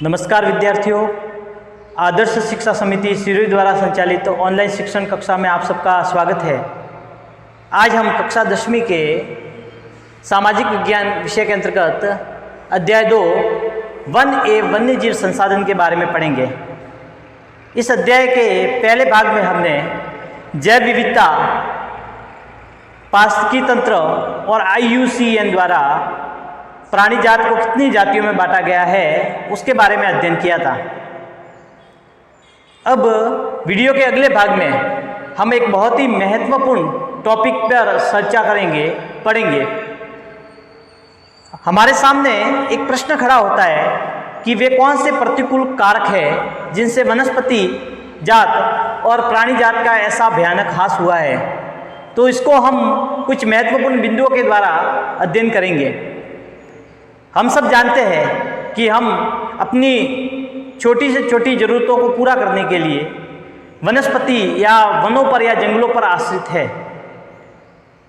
नमस्कार विद्यार्थियों, आदर्श शिक्षा समिति सिरोही द्वारा संचालित ऑनलाइन शिक्षण कक्षा में आप सबका स्वागत है। आज हम कक्षा 10वीं के सामाजिक विज्ञान विषय के अंतर्गत अध्याय 2 1A वन्यजीव संसाधन के बारे में पढ़ेंगे। इस अध्याय के पहले भाग में हमने जैव विविधता, पारिस्थितिकी तंत्र और IUCN द्वारा प्राणी जात को कितनी जातियों में बांटा गया है उसके बारे में अध्ययन किया था। अब वीडियो के अगले भाग में हम एक बहुत ही महत्वपूर्ण टॉपिक पर चर्चा पढ़ेंगे। हमारे सामने एक प्रश्न खड़ा होता है कि वे कौन से प्रतिकूल कारक हैं जिनसे वनस्पति जात और प्राणी जात का ऐसा भयानक ह्रास हुआ है। तो इसको हम कुछ महत्वपूर्ण बिंदुओं के द्वारा अध्ययन करेंगे। हम सब जानते हैं कि हम अपनी छोटी से छोटी ज़रूरतों को पूरा करने के लिए वनस्पति या वनों पर या जंगलों पर आश्रित है।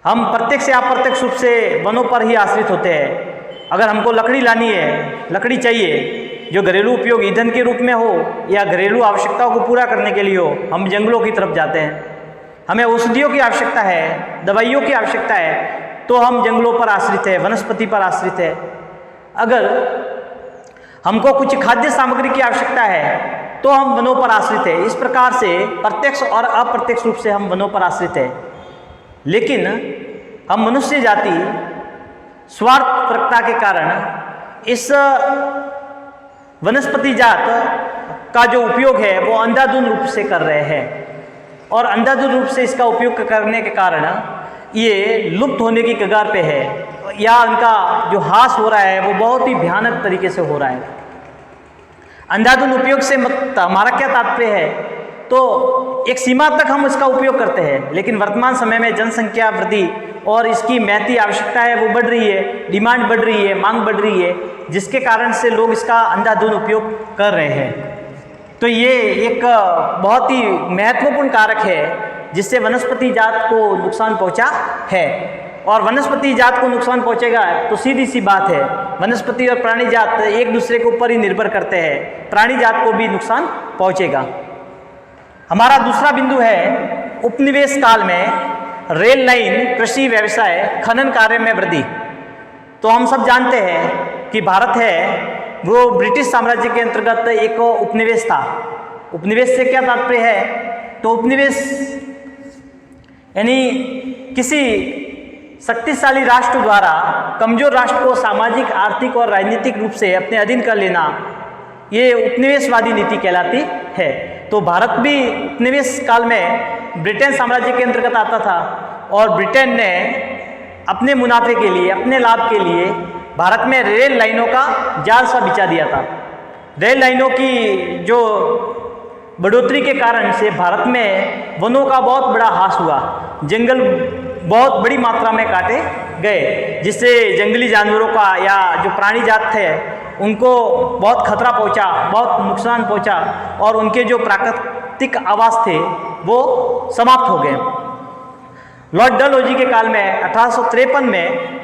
हम प्रत्यक्ष या अप्रत्यक्ष रूप से वनों पर ही आश्रित होते हैं। अगर हमको लकड़ी लानी है, लकड़ी चाहिए जो घरेलू उपयोग ईंधन के रूप में हो या घरेलू आवश्यकताओं को पूरा करने के लिए हो, हम जंगलों की तरफ जाते हैं। हमें औषधियों की आवश्यकता है, दवाइयों की आवश्यकता है, तो हम जंगलों पर आश्रित है, वनस्पति पर आश्रित है। अगर हमको कुछ खाद्य सामग्री की आवश्यकता है तो हम वनों पर आश्रित है। इस प्रकार से प्रत्यक्ष और अप्रत्यक्ष रूप से हम वनों पर आश्रित है। लेकिन हम मनुष्य जाति स्वार्थपरता के कारण इस वनस्पति जात का जो उपयोग है वो अंधाधुंध रूप से कर रहे हैं, और अंधाधुंध रूप से इसका उपयोग करने के कारण ये लुप्त होने की कगार पे है, या उनका जो ह्रास हो रहा है वो बहुत ही भयानक तरीके से हो रहा है। अंधाधुंध उपयोग से हमारा क्या तात्पर्य है? तो एक सीमा तक हम इसका उपयोग करते हैं, लेकिन वर्तमान समय में जनसंख्या वृद्धि और इसकी महती आवश्यकता है वो बढ़ रही है, डिमांड बढ़ रही है, मांग बढ़ रही है, जिसके कारण से लोग इसका अंधाधुंध उपयोग कर रहे हैं। तो ये एक बहुत ही महत्वपूर्ण कारक है जिससे वनस्पति जात को नुकसान पहुंचा है। और वनस्पति जात को नुकसान पहुंचेगा तो सीधी सी बात है, वनस्पति और प्राणी जात एक दूसरे के ऊपर ही निर्भर करते हैं, प्राणी जात को भी नुकसान पहुंचेगा। हमारा दूसरा बिंदु है उपनिवेश काल में रेल लाइन, कृषि व्यवसाय, खनन कार्य में वृद्धि। तो हम सब जानते हैं कि भारत है वो ब्रिटिश साम्राज्य के अंतर्गत एक उपनिवेश था। उपनिवेश से क्या तात्पर्य है? तो उपनिवेश यानी किसी शक्तिशाली राष्ट्र द्वारा कमजोर राष्ट्र को सामाजिक, आर्थिक और राजनीतिक रूप से अपने अधीन कर लेना, ये उपनिवेशवादी नीति कहलाती है। तो भारत भी उपनिवेश काल में ब्रिटेन साम्राज्य के अंतर्गत आता था, और ब्रिटेन ने अपने मुनाफे के लिए, अपने लाभ के लिए भारत में रेल लाइनों का जाल सा बिछा दिया था। रेल लाइनों की जो बढ़ोतरी के कारण से भारत में वनों का बहुत बड़ा ह्रास हुआ, जंगल बहुत बड़ी मात्रा में काटे गए, जिससे जंगली जानवरों का या जो प्राणी जात थे उनको बहुत खतरा पहुंचा, बहुत नुकसान पहुंचा, और उनके जो प्राकृतिक आवास थे वो समाप्त हो गए। लॉर्ड डलहौजी के काल में 1853 में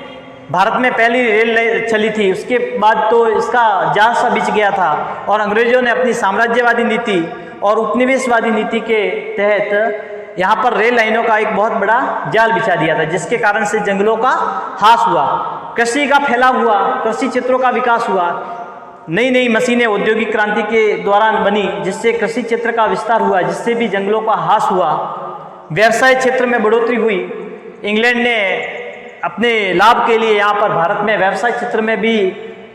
भारत में पहली रेल चली थी। उसके बाद तो इसका जाल सा बिछ गया था, और अंग्रेजों ने अपनी साम्राज्यवादी नीति और उपनिवेशवादी नीति के तहत यहाँ पर रेल लाइनों का एक बहुत बड़ा जाल बिछा दिया था, जिसके कारण से जंगलों का ह्रास हुआ, कृषि का फैलाव हुआ, कृषि क्षेत्रों का विकास हुआ, नई नई मशीनें औद्योगिक क्रांति के दौरान बनी, जिससे कृषि क्षेत्र का विस्तार हुआ, जिससे भी जंगलों का ह्रास हुआ। व्यवसाय क्षेत्र में बढ़ोतरी हुई। इंग्लैंड ने अपने लाभ के लिए यहाँ पर भारत में व्यवसाय क्षेत्र में भी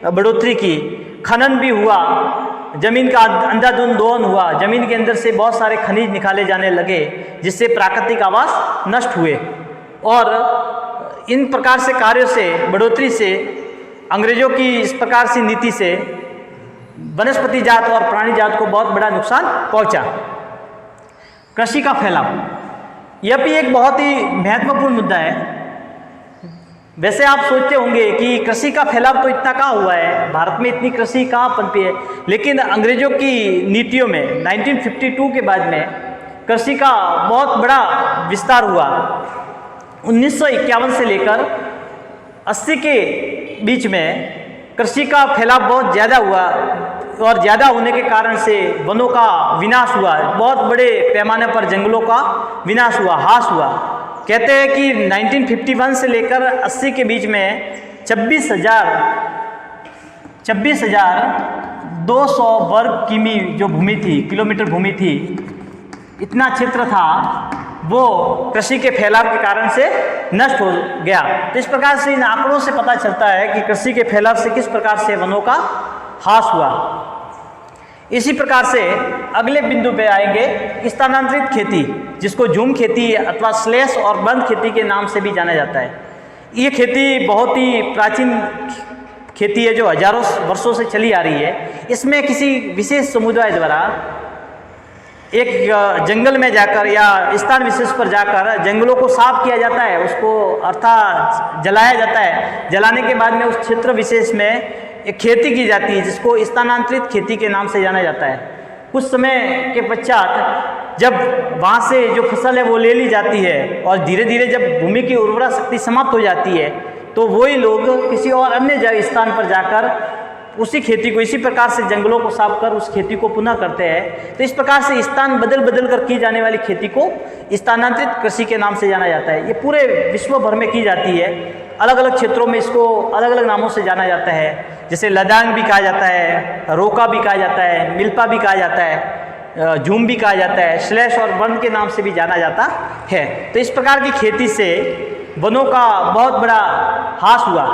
बढ़ोतरी की। खनन भी हुआ, जमीन का अंधाधुंध दोहन हुआ, जमीन के अंदर से बहुत सारे खनिज निकाले जाने लगे, जिससे प्राकृतिक आवास नष्ट हुए। और इन प्रकार से कार्यों से, बढ़ोतरी से, अंग्रेजों की इस प्रकार से नीति से वनस्पति जात और प्राणी जात को बहुत बड़ा नुकसान पहुंचा। कृषि का फैलाव, यह भी एक बहुत ही महत्वपूर्ण मुद्दा है। वैसे आप सोचते होंगे कि कृषि का फैलाव तो इतना कहाँ हुआ है, भारत में इतनी कृषि कहाँ पनपी है, लेकिन अंग्रेजों की नीतियों में 1952 के बाद में कृषि का बहुत बड़ा विस्तार हुआ। 1951 से लेकर 80 के बीच में कृषि का फैलाव बहुत ज़्यादा हुआ। और ज़्यादा होने के कारण से वनों का विनाश हुआ, बहुत बड़े पैमाने पर जंगलों का विनाश हुआ, ह्रास हुआ। कहते हैं कि 1951 से लेकर 80 के बीच में 26,200 वर्ग किमी जो भूमि थी, किलोमीटर भूमि थी, इतना क्षेत्र था, वो कृषि के फैलाव के कारण से नष्ट हो गया। तो इस प्रकार से इन आंकड़ों से पता चलता है कि कृषि के फैलाव से किस प्रकार से वनों का ह्रास हुआ। इसी प्रकार से अगले बिंदु पे आएंगे स्थानांतरित खेती, जिसको झूम खेती अथवा स्लैश और बंद खेती के नाम से भी जाना जाता है। ये खेती बहुत ही प्राचीन खेती है जो हजारों वर्षों से चली आ रही है। इसमें किसी विशेष समुदाय द्वारा एक जंगल में जाकर या स्थान विशेष पर जाकर जंगलों को साफ किया जाता है, उसको अर्थात जलाया जाता है। जलाने के बाद में उस क्षेत्र विशेष में एक खेती की जाती है, जिसको स्थानांतरित खेती के नाम से जाना जाता है। कुछ समय के पश्चात जब वहाँ से जो फसल है वो ले ली जाती है और धीरे धीरे जब भूमि की उर्वरा शक्ति समाप्त हो जाती है, तो वही लोग किसी और अन्य स्थान पर जाकर उसी खेती को इसी प्रकार से जंगलों को साफ कर उस खेती को पुनः करते हैं। तो इस प्रकार से स्थान बदल बदल कर की जाने वाली खेती को स्थानांतरित कृषि के नाम से जाना जाता है। ये पूरे विश्व भर में की जाती है, अलग अलग क्षेत्रों में इसको अलग अलग नामों से जाना जाता है। जैसे लदांग भी कहा जाता है, रोका भी कहा जाता है, मिल्पा भी कहा जाता है, झूम भी कहा जाता है, स्लैश और बंद के नाम से भी जाना जाता है। तो इस प्रकार की खेती से वनों का बहुत बड़ा ह्रास हुआ,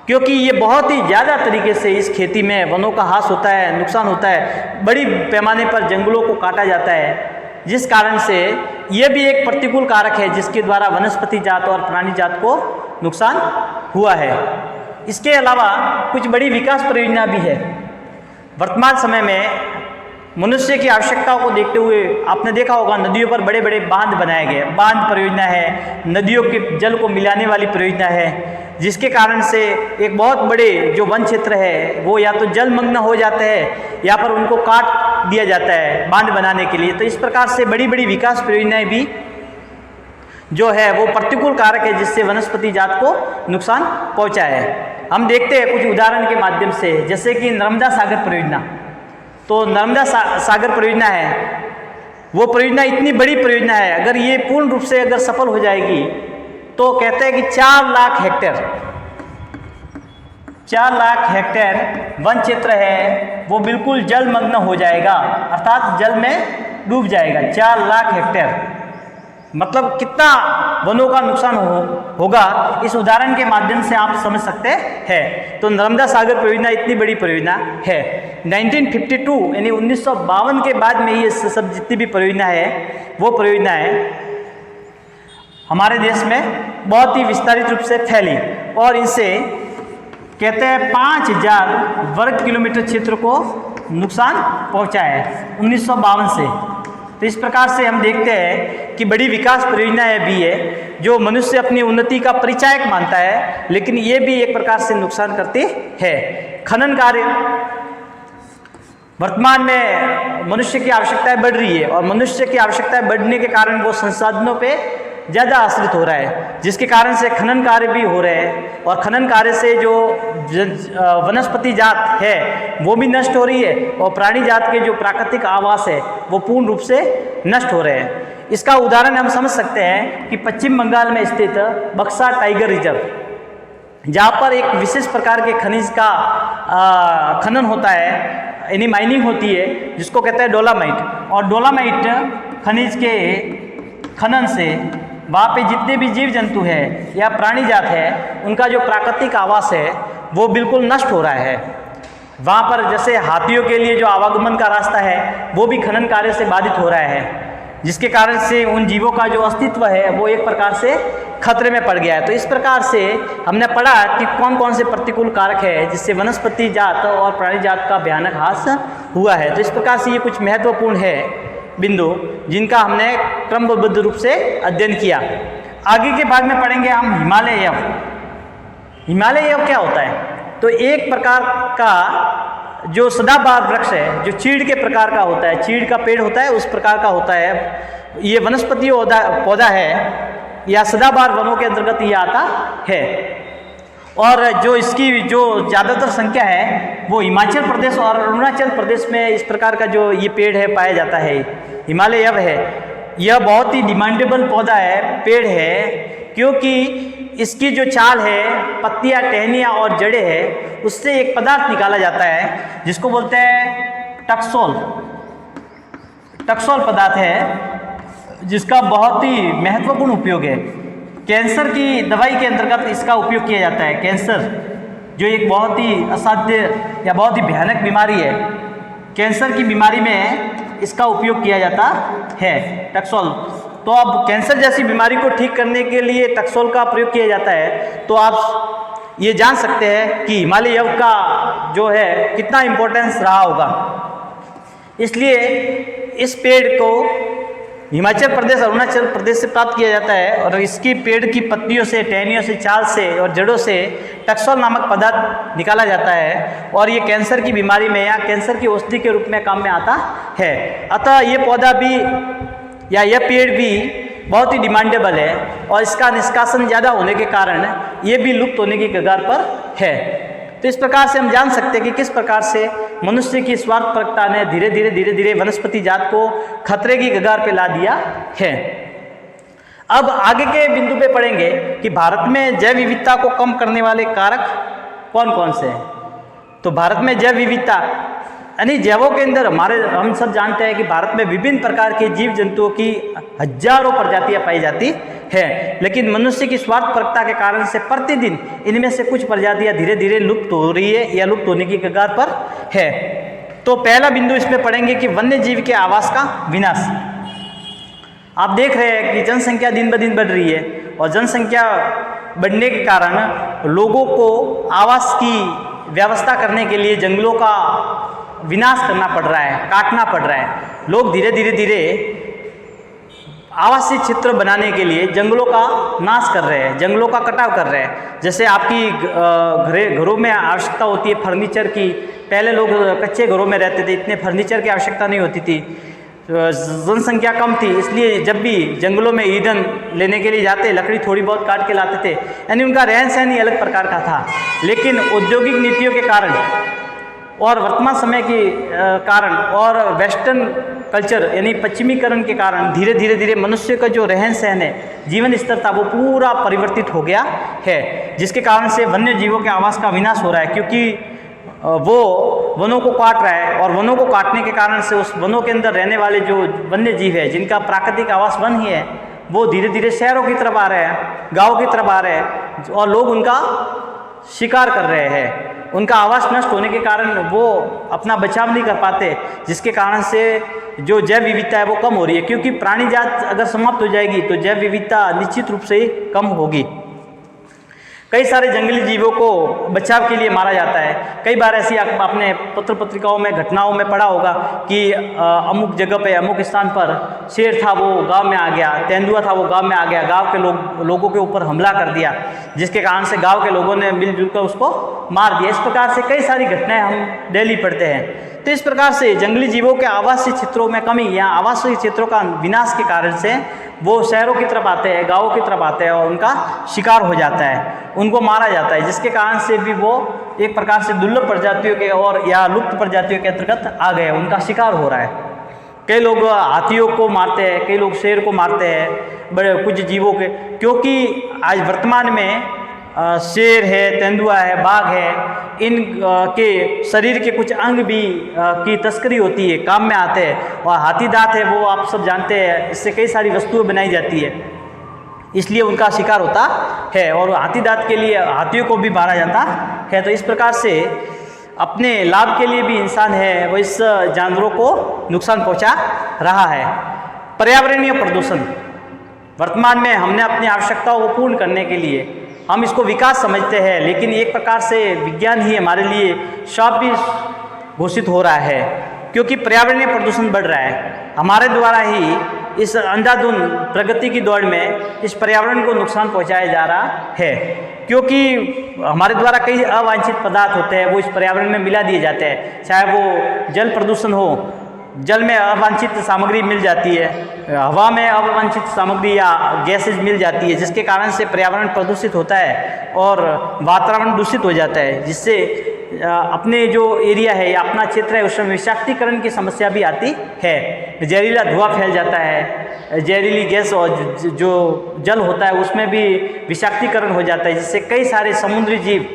क्योंकि ये बहुत ही ज़्यादा तरीके से इस खेती में वनों का ह्रास होता है, नुकसान होता है, बड़ी पैमाने पर जंगलों को काटा जाता है, जिस कारण से ये भी एक प्रतिकूल कारक है जिसके द्वारा वनस्पति जात और प्राणी जात को नुकसान हुआ है। इसके अलावा कुछ बड़ी विकास परियोजना भी है। वर्तमान समय में मनुष्य की आवश्यकताओं को देखते हुए आपने देखा होगा नदियों पर बड़े बड़े बांध बनाए गए, बांध परियोजना है, नदियों के जल को मिलाने वाली परियोजना है, जिसके कारण से एक बहुत बड़े जो वन क्षेत्र है वो या तो जलमग्न हो जाते हैं या पर उनको काट दिया जाता है बांध बनाने के लिए। तो इस प्रकार से बड़ी बड़ी विकास परियोजनाएं भी जो है वो प्रतिकूल कारक है जिससे वनस्पति जात को नुकसान पहुंचा है। हम देखते हैं कुछ उदाहरण के माध्यम से, जैसे कि नर्मदा सागर परियोजना। तो नर्मदा सागर परियोजना है, वो परियोजना इतनी बड़ी परियोजना है, अगर ये पूर्ण रूप से अगर सफल हो जाएगी तो कहते हैं कि 4 लाख हेक्टेयर वन क्षेत्र है वो बिल्कुल जलमग्न हो जाएगा, अर्थात जल में डूब जाएगा। 4 लाख हेक्टेयर मतलब कितना वनों का नुकसान होगा, इस उदाहरण के माध्यम से आप समझ सकते हैं। तो नर्मदा सागर परियोजना इतनी बड़ी परियोजना है। 1952 यानी 1952 के बाद में ये सब जितनी भी परियोजना है वो परियोजना है हमारे देश में बहुत ही विस्तारित रूप से फैली और इनसे कहते हैं 5000 वर्ग किलोमीटर क्षेत्र को नुकसान पहुंचा है 1952 से। तो इस प्रकार से हम देखते हैं कि बड़ी विकास परियोजनाएं भी है जो मनुष्य अपनी उन्नति का परिचायक मानता है, लेकिन ये भी एक प्रकार से नुकसान करती है। खनन कार्य, वर्तमान में मनुष्य की आवश्यकताएं बढ़ रही है और मनुष्य की आवश्यकताएं बढ़ने के कारण वो संसाधनों पे ज़्यादा आश्रित हो रहा है, जिसके कारण से खनन कार्य भी हो रहे हैं और खनन कार्य से जो वनस्पति जात है वो भी नष्ट हो रही है और प्राणी जात के जो प्राकृतिक आवास है वो पूर्ण रूप से नष्ट हो रहे हैं। इसका उदाहरण हम समझ सकते हैं कि पश्चिम बंगाल में स्थित बक्सा टाइगर रिजर्व, जहाँ पर एक विशेष प्रकार के खनिज का खनन होता है, यानी माइनिंग होती है, जिसको कहते हैं डोलामाइट। और डोलामाइट खनिज के खनन से वहाँ पे जितने भी जीव जंतु है या प्राणी जात है उनका जो प्राकृतिक आवास है वो बिल्कुल नष्ट हो रहा है। वहाँ पर जैसे हाथियों के लिए जो आवागमन का रास्ता है वो भी खनन कार्य से बाधित हो रहा है, जिसके कारण से उन जीवों का जो अस्तित्व है वो एक प्रकार से खतरे में पड़ गया है। तो इस प्रकार से हमने पढ़ा कि कौन कौन से प्रतिकूल कारक है जिससे वनस्पति जात और प्राणी जात का भयानक ह्रास हुआ है। तो इस प्रकार से ये कुछ महत्वपूर्ण है बिंदु जिनका हमने क्रमबद्ध रूप से अध्ययन किया। आगे के भाग में पढ़ेंगे हम हिमालय यव। हिमालय यव क्या होता है? तो एक प्रकार का जो सदाबहार वृक्ष है, जो चीड़ के प्रकार का होता है, चीड़ का पेड़ होता है उस प्रकार का होता है। ये वनस्पति पौधा है या सदाबहार वनों के अंतर्गत ये आता है और जो इसकी जो ज़्यादातर संख्या है वो हिमाचल प्रदेश और अरुणाचल प्रदेश में इस प्रकार का जो ये पेड़ है पाया जाता है। हिमालय यव है, यह बहुत ही डिमांडेबल पौधा है, पेड़ है, क्योंकि इसकी जो छाल है, पत्तियाँ, टहनियाँ और जड़ें हैं, उससे एक पदार्थ निकाला जाता है जिसको बोलते हैं टक्सोल। टक्सोल पदार्थ है जिसका बहुत ही महत्वपूर्ण उपयोग है। कैंसर की दवाई के अंतर्गत इसका उपयोग किया जाता है। कैंसर जो एक बहुत ही असाध्य या बहुत ही भयानक बीमारी है, कैंसर की बीमारी में इसका उपयोग किया जाता है टक्सोल। तो अब कैंसर जैसी बीमारी को ठीक करने के लिए टक्सोल का प्रयोग किया जाता है। तो आप ये जान सकते हैं कि हिमालय यव का जो है कितना इम्पोर्टेंस रहा होगा। इसलिए इस पेड़ को हिमाचल प्रदेश, अरुणाचल प्रदेश से प्राप्त किया जाता है और इसकी पेड़ की पत्तियों से, टहनियों से, छाल से और जड़ों से टक्सोल नामक पदार्थ निकाला जाता है और ये कैंसर की बीमारी में या कैंसर की औषधि के रूप में काम में आता है। अतः ये पौधा भी या यह पेड़ भी बहुत ही डिमांडेबल है और इसका निष्कासन ज़्यादा होने के कारण ये भी लुप्त होने की कगार पर है। तो इस प्रकार से हम जान सकते हैं कि किस प्रकार से मनुष्य की स्वार्थपरकता ने धीरे धीरे वनस्पति जात को खतरे की कगार पे ला दिया है। अब आगे के बिंदु पे पढ़ेंगे कि भारत में जैव विविधता को कम करने वाले कारक कौन कौन से हैं। तो भारत में जैव विविधता यानी जैवों के अंदर हम सब जानते हैं कि भारत में विभिन्न प्रकार के जीव जंतुओं की हजारों प्रजातियां पाई जाती है, लेकिन मनुष्य की स्वार्थपरकता के कारण से प्रतिदिन इनमें से कुछ प्रजातियां धीरे धीरे लुप्त हो रही है या लुप्त होने की कगार पर है। तो पहला बिंदु इसमें पढ़ेंगे कि वन्य जीव के आवास का विनाश। आप देख रहे हैं कि जनसंख्या दिन ब दिन बढ़ रही है और जनसंख्या बढ़ने के कारण लोगों को आवास की व्यवस्था करने के लिए जंगलों का विनाश करना पड़ रहा है, काटना पड़ रहा है। लोग धीरे धीरे आवासीय क्षेत्र बनाने के लिए जंगलों का नाश कर रहे हैं, जंगलों का कटाव कर रहे हैं। जैसे आपकी घरों में आवश्यकता होती है फर्नीचर की, पहले लोग कच्चे घरों में रहते थे, इतने फर्नीचर की आवश्यकता नहीं होती थी, जनसंख्या कम थी, इसलिए जब भी जंगलों में ईंधन लेने के लिए जाते लकड़ी थोड़ी बहुत काट के लाते थे, यानी उनका रहन सहन ही अलग प्रकार का था। लेकिन औद्योगिक नीतियों के कारण और वर्तमान समय के कारण और वेस्टर्न कल्चर यानी पश्चिमीकरण के कारण धीरे धीरे मनुष्य का जो रहन सहन है, जीवन स्तर था, वो पूरा परिवर्तित हो गया है, जिसके कारण से वन्य जीवों के आवास का विनाश हो रहा है। क्योंकि वो वनों को काट रहा है और वनों को काटने के कारण से उस वनों के अंदर रहने वाले जो वन्य जीव है, जिनका प्राकृतिक आवास वन ही है, वो धीरे धीरे शहरों की तरफ आ रहे हैं, गाँव की तरफ आ रहे हैं और लोग उनका शिकार कर रहे हैं। उनका आवास नष्ट होने के कारण वो अपना बचाव नहीं कर पाते, जिसके कारण से जो जैव विविधता है वो कम हो रही है। क्योंकि प्राणी जात अगर समाप्त हो जाएगी तो जैव विविधता निश्चित रूप से ही कम होगी। कई सारे जंगली जीवों को बचाव के लिए मारा जाता है। कई बार ऐसी आपने पत्र पत्रिकाओं में घटनाओं में पढ़ा होगा कि अमुक जगह पे अमुक स्थान पर शेर था, वो गांव में आ गया, तेंदुआ था, वो गांव में आ गया, गांव के लोगों के ऊपर हमला कर दिया, जिसके कारण से गांव के लोगों ने मिलजुल कर उसको मार दिया। इस प्रकार से कई सारी घटनाएं हम डेली पढ़ते हैं। तो इस प्रकार से जंगली जीवों के आवासीय क्षेत्रों में कमी या आवासीय क्षेत्रों का विनाश के कारण से वो शहरों की तरफ आते हैं, गाँवों की तरफ आते हैं और उनका शिकार हो जाता है, उनको मारा जाता है, जिसके कारण से भी वो एक प्रकार से दुर्लभ प्रजातियों के और या लुप्त प्रजातियों के अंतर्गत आ गए, उनका शिकार हो रहा है। कई लोग हाथियों को मारते हैं, कई लोग शेर को मारते हैं, बड़े कुछ जीवों के, क्योंकि आज वर्तमान में शेर है, तेंदुआ है, बाघ है, इन के शरीर के कुछ अंग भी की तस्करी होती है, काम में आते हैं। और हाथी दांत है, वो आप सब जानते हैं, इससे कई सारी वस्तुएं बनाई जाती है, इसलिए उनका शिकार होता है और हाथी दांत के लिए हाथियों को भी मारा जाता है। तो इस प्रकार से अपने लाभ के लिए भी इंसान है वो इस जानवरों को नुकसान पहुंचा रहा है। पर्यावरणीय प्रदूषण, वर्तमान में हमने अपनी आवश्यकताओं को पूर्ण करने के लिए हम इसको विकास समझते हैं, लेकिन एक प्रकार से विज्ञान ही हमारे लिए श्राप भी घोषित हो रहा है, क्योंकि पर्यावरणीय प्रदूषण बढ़ रहा है। हमारे द्वारा ही इस अंधाधुंध प्रगति की दौड़ में इस पर्यावरण को नुकसान पहुंचाया जा रहा है, क्योंकि हमारे द्वारा कई अवांछित पदार्थ होते हैं वो इस पर्यावरण में मिला दिए जाते हैं, चाहे वो जल प्रदूषण हो, जल में अवांछित सामग्री मिल जाती है, हवा में अवांछित सामग्री या गैसेज मिल जाती है, जिसके कारण से पर्यावरण प्रदूषित होता है और वातावरण दूषित हो जाता है, जिससे अपने जो एरिया है या अपना क्षेत्र है उसमें विषाक्तीकरण की समस्या भी आती है। जहरीला धुआं फैल जाता है, जहरीली गैस और जो जल होता है उसमें भी विषाक्तीकरण हो जाता है, जिससे कई सारे समुद्री जीव,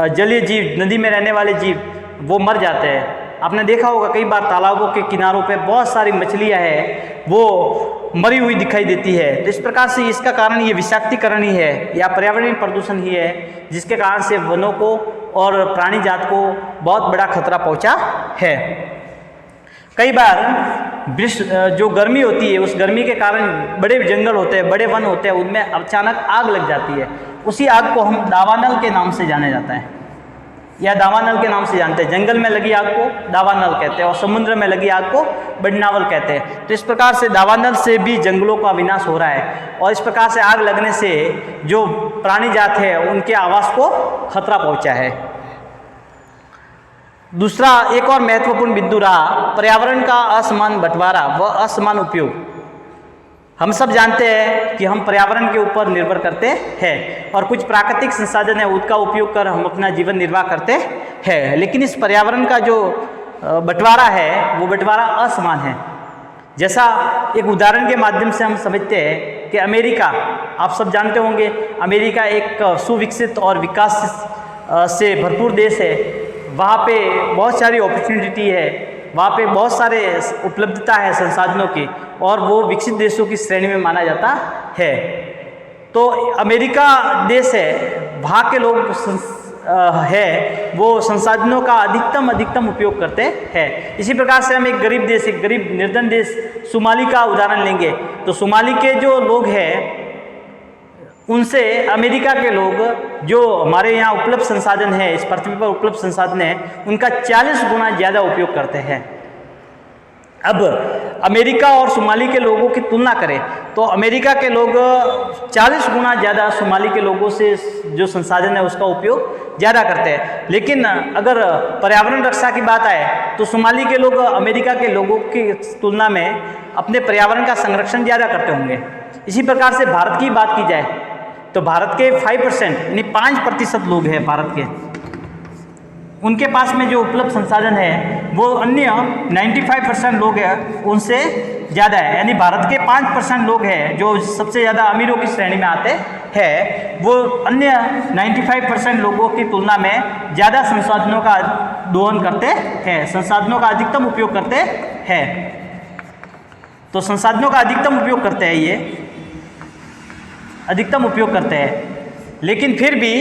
जलीय जीव, नदी में रहने वाले जीव वो मर जाते हैं। आपने देखा होगा कई बार तालाबों के किनारों पे बहुत सारी मछलियां हैं वो मरी हुई दिखाई देती है। तो इस प्रकार से इसका कारण ये विषाक्तीकरण ही है या पर्यावरणीय प्रदूषण ही है, जिसके कारण से वनों को और प्राणी जात को बहुत बड़ा खतरा पहुंचा है। कई बार जो गर्मी होती है उस गर्मी के कारण बड़े जंगल होते हैं, बड़े वन होते हैं, उनमें अचानक आग लग जाती है। उसी आग को हम दावानल के नाम से जाने जाता है या दावानल के नाम से जानते हैं। जंगल में लगी आग को दावानल कहते हैं और समुद्र में लगी आग को बड़नावल कहते हैं। तो इस प्रकार से दावानल से भी जंगलों का विनाश हो रहा है और इस प्रकार से आग लगने से जो प्राणी जात है उनके आवास को खतरा पहुंचा है। दूसरा एक और महत्वपूर्ण बिंदु रहा पर्यावरण का असमान बंटवारा व असमान उपयोग। हम सब जानते हैं कि हम पर्यावरण के ऊपर निर्भर करते हैं और कुछ प्राकृतिक संसाधन है उसका उपयोग कर हम अपना जीवन निर्वाह करते हैं, लेकिन इस पर्यावरण का जो बंटवारा है वो बंटवारा असमान है। जैसा एक उदाहरण के माध्यम से हम समझते हैं कि अमेरिका, आप सब जानते होंगे, अमेरिका एक सुविकसित और विकास से भरपूर देश है। वहाँ पे बहुत सारी अपॉर्चुनिटी है, वहाँ पे बहुत सारे उपलब्धता है संसाधनों की और वो विकसित देशों की श्रेणी में माना जाता है। तो अमेरिका देश है, वहाँ के लोग है वो संसाधनों का अधिकतम उपयोग करते हैं। इसी प्रकार से हम एक गरीब देश, एक गरीब निर्धन देश सोमाली का उदाहरण लेंगे तो सोमाली के जो लोग हैं उनसे अमेरिका के लोग जो हमारे यहाँ उपलब्ध संसाधन है, इस पृथ्वी पर उपलब्ध संसाधन है, उनका 40 गुना ज़्यादा उपयोग करते हैं। अब अमेरिका और सोमाली के लोगों की तुलना करें तो अमेरिका के लोग 40 गुना ज़्यादा सोमाली के लोगों से जो संसाधन है उसका उपयोग ज़्यादा करते हैं। लेकिन अगर पर्यावरण रक्षा की बात आए तो सोमाली के लोग अमेरिका के लोगों की तुलना में अपने पर्यावरण का संरक्षण ज़्यादा करते होंगे। इसी प्रकार से भारत की बात की जाए तो भारत के 5% यानी 5% लोग हैं भारत के, उनके पास में जो उपलब्ध संसाधन है वो अन्य 95% लोग हैं उनसे ज़्यादा है। यानी भारत के 5% लोग हैं जो सबसे ज़्यादा अमीरों की श्रेणी में आते हैं, वो अन्य 95% लोगों की तुलना में ज़्यादा संसाधनों का दोहन करते हैं, संसाधनों का अधिकतम उपयोग करते हैं। तो संसाधनों का अधिकतम उपयोग करते हैं, ये अधिकतम उपयोग करते हैं, लेकिन फिर भी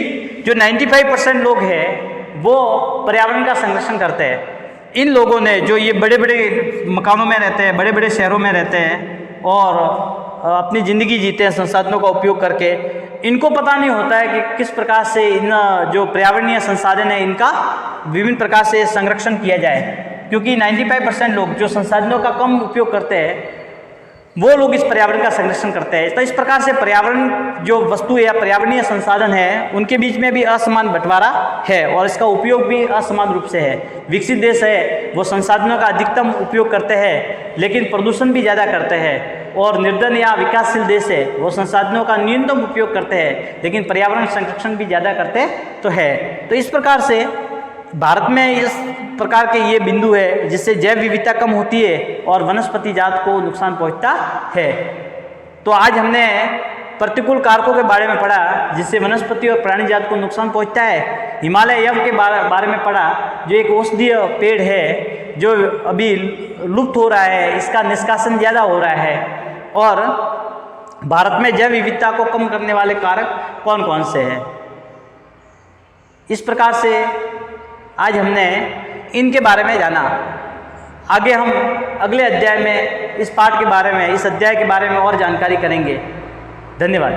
जो 95% लोग हैं वो पर्यावरण का संरक्षण करते हैं। इन लोगों ने जो ये बड़े बड़े मकानों में रहते हैं, बड़े बड़े शहरों में रहते हैं और अपनी ज़िंदगी जीते हैं संसाधनों का उपयोग करके, इनको पता नहीं होता है कि किस प्रकार से इन जो पर्यावरणीय संसाधन है इनका विभिन्न प्रकार से संरक्षण किया जाए। क्योंकि 95% लोग जो संसाधनों का कम उपयोग करते हैं वो लोग इस पर्यावरण का संरक्षण करते हैं। तो इस प्रकार से पर्यावरण जो वस्तु या पर्यावरणीय संसाधन है उनके बीच में भी असमान बंटवारा है और इसका उपयोग भी असमान रूप से है। विकसित देश है वो संसाधनों का अधिकतम उपयोग करते हैं लेकिन प्रदूषण भी ज़्यादा करते हैं, और निर्धन या विकासशील देश है वो संसाधनों का न्यूनतम उपयोग करते हैं लेकिन पर्यावरण संरक्षण भी ज़्यादा करते तो है। तो इस प्रकार से भारत में इस प्रकार के ये बिंदु है जिससे जैव विविधता कम होती है और वनस्पति जात को नुकसान पहुंचता है। तो आज हमने प्रतिकूल कारकों के बारे में पढ़ा जिससे वनस्पति और प्राणी जात को नुकसान पहुंचता है। हिमालय यव के बारे में पढ़ा जो एक औषधीय पेड़ है जो अभी लुप्त हो रहा है, इसका निष्कासन ज़्यादा हो रहा है। और भारत में जैव विविधता को कम करने वाले कारक कौन कौन से हैं। इस प्रकार से आज हमने इनके बारे में जाना। आगे हम अगले अध्याय में इस पाठ के बारे में, इस अध्याय के बारे में और जानकारी करेंगे। धन्यवाद।